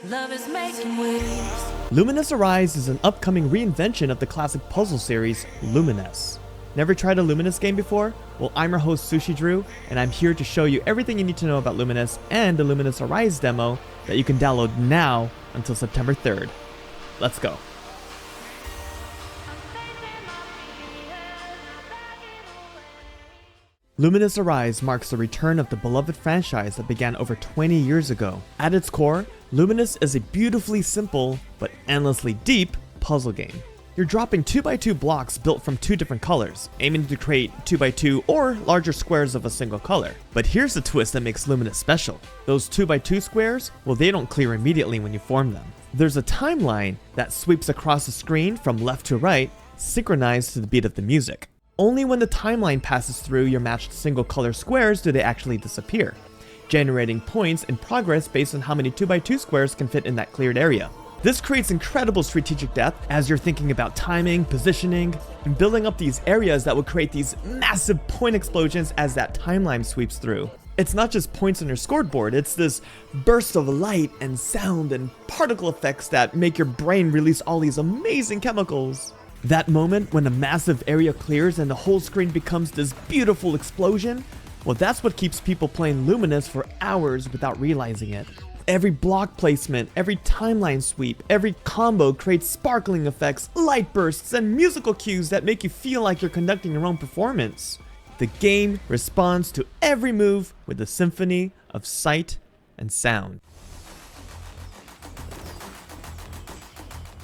Love is making waves. Lumines Arise is an upcoming reinvention of the classic puzzle series, Lumines. Never tried a Lumines game before? Well, I'm your host Sushi Drew, and I'm here to show you everything you need to know about Lumines and the Lumines Arise demo that you can download now until September 3rd. Let's go. Lumines Arise marks the return of the beloved franchise that began over 20 years ago. At its core, Lumines is a beautifully simple, but endlessly deep, puzzle game. You're dropping 2x2 blocks built from two different colors, aiming to create 2x2 or larger squares of a single color. But here's the twist that makes Lumines special. Those 2x2 squares, well, they don't clear immediately when you form them. There's a timeline that sweeps across the screen from left to right, synchronized to the beat of the music. Only when the timeline passes through your matched single color squares do they actually disappear, generating points in progress based on how many 2x2 squares can fit in that cleared area. This creates incredible strategic depth as you're thinking about timing, positioning, and building up these areas that will create these massive point explosions as that timeline sweeps through. It's not just points on your scoreboard, it's this burst of light and sound and particle effects that make your brain release all these amazing chemicals. That moment when a massive area clears and the whole screen becomes this beautiful explosion, well, that's what keeps people playing Lumines for hours without realizing it. Every block placement, every timeline sweep, every combo creates sparkling effects, light bursts, and musical cues that make you feel like you're conducting your own performance. The game responds to every move with a symphony of sight and sound.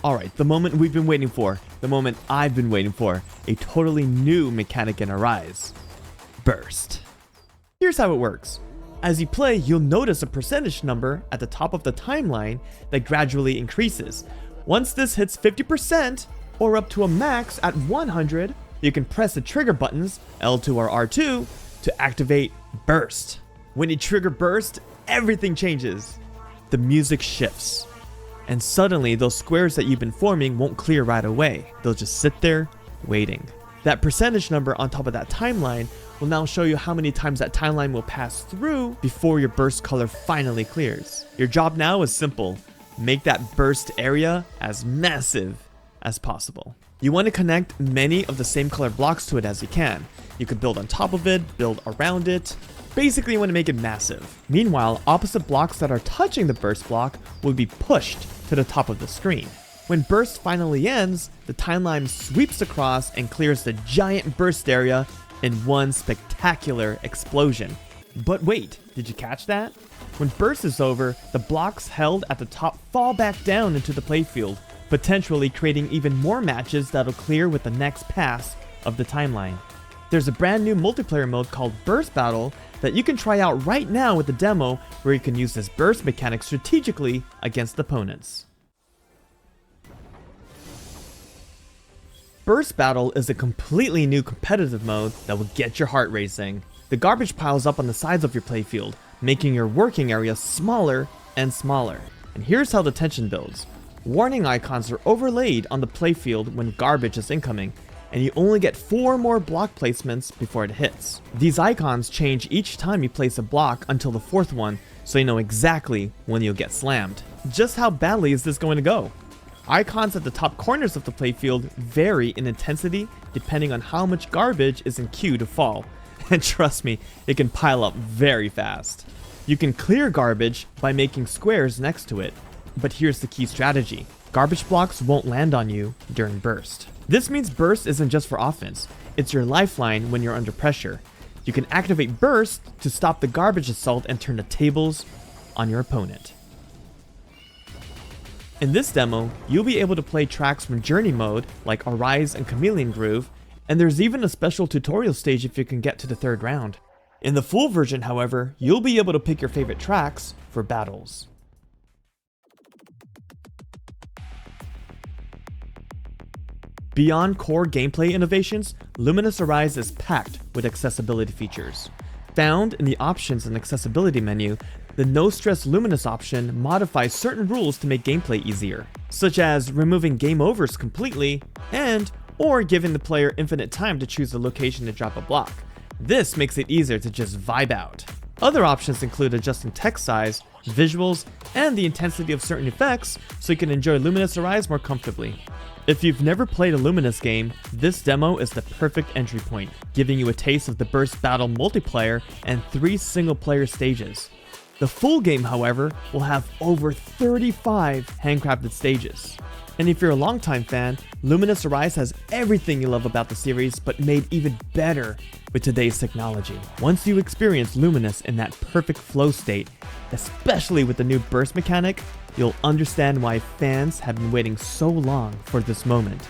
Alright, the moment we've been waiting for, the moment I've been waiting for, a totally new mechanic in Arise: Burst. Here's how it works. As you play, you'll notice a percentage number at the top of the timeline that gradually increases. Once this hits 50%, or up to a max at 100, you can press the trigger buttons, L2 or R2, to activate Burst. When you trigger Burst, everything changes. The music shifts. And suddenly, those squares that you've been forming won't clear right away. They'll just sit there, waiting. That percentage number on top of that timeline will now show you how many times that timeline will pass through before your burst color finally clears. Your job now is simple. Make that burst area as massive as possible. You want to connect many of the same color blocks to it as you can. You could build on top of it, build around it. Basically, you want to make it massive. Meanwhile, opposite blocks that are touching the burst block will be pushed to the top of the screen. When burst finally ends, the timeline sweeps across and clears the giant burst area in one spectacular explosion. But wait, did you catch that? When burst is over, the blocks held at the top fall back down into the playfield, potentially creating even more matches that'll clear with the next pass of the timeline. There's a brand new multiplayer mode called Burst Battle that you can try out right now with the demo, where you can use this burst mechanic strategically against opponents. Burst Battle is a completely new competitive mode that will get your heart racing. The garbage piles up on the sides of your playfield, making your working area smaller and smaller. And here's how the tension builds. Warning icons are overlaid on the playfield when garbage is incoming, and you only get 4 more block placements before it hits. These icons change each time you place a block until the 4th one, so you know exactly when you'll get slammed. Just how badly is this going to go? Icons at the top corners of the playfield vary in intensity depending on how much garbage is in queue to fall, and trust me, it can pile up very fast. You can clear garbage by making squares next to it, but here's the key strategy. Garbage blocks won't land on you during burst. This means burst isn't just for offense, it's your lifeline when you're under pressure. You can activate burst to stop the garbage assault and turn the tables on your opponent. In this demo, you'll be able to play tracks from Journey mode like Arise and Chameleon Groove, and there's even a special tutorial stage if you can get to the 3rd round. In the full version, however, you'll be able to pick your favorite tracks for battles. Beyond core gameplay innovations, Lumines Arise is packed with accessibility features. Found in the Options and Accessibility menu, the No Stress Lumines option modifies certain rules to make gameplay easier, such as removing game overs completely or giving the player infinite time to choose the location to drop a block. This makes it easier to just vibe out. Other options include adjusting text size, visuals, and the intensity of certain effects so you can enjoy Lumines Arise more comfortably. If you've never played a Lumines game, this demo is the perfect entry point, giving you a taste of the Burst Battle multiplayer and 3 single-player stages. The full game, however, will have over 35 handcrafted stages. And if you're a longtime fan, Lumines Arise has everything you love about the series, but made even better with today's technology. Once you experience Lumines in that perfect flow state, especially with the new burst mechanic, you'll understand why fans have been waiting so long for this moment.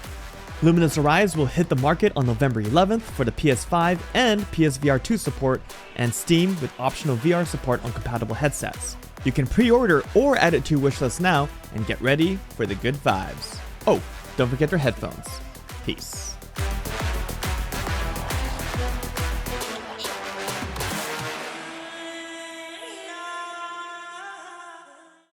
Lumines Arise will hit the market on November 11th for the PS5 and PSVR 2 support, and Steam with optional VR support on compatible headsets. You can pre-order or add it to your wishlist now and get ready for the good vibes. Oh, don't forget your headphones. Peace.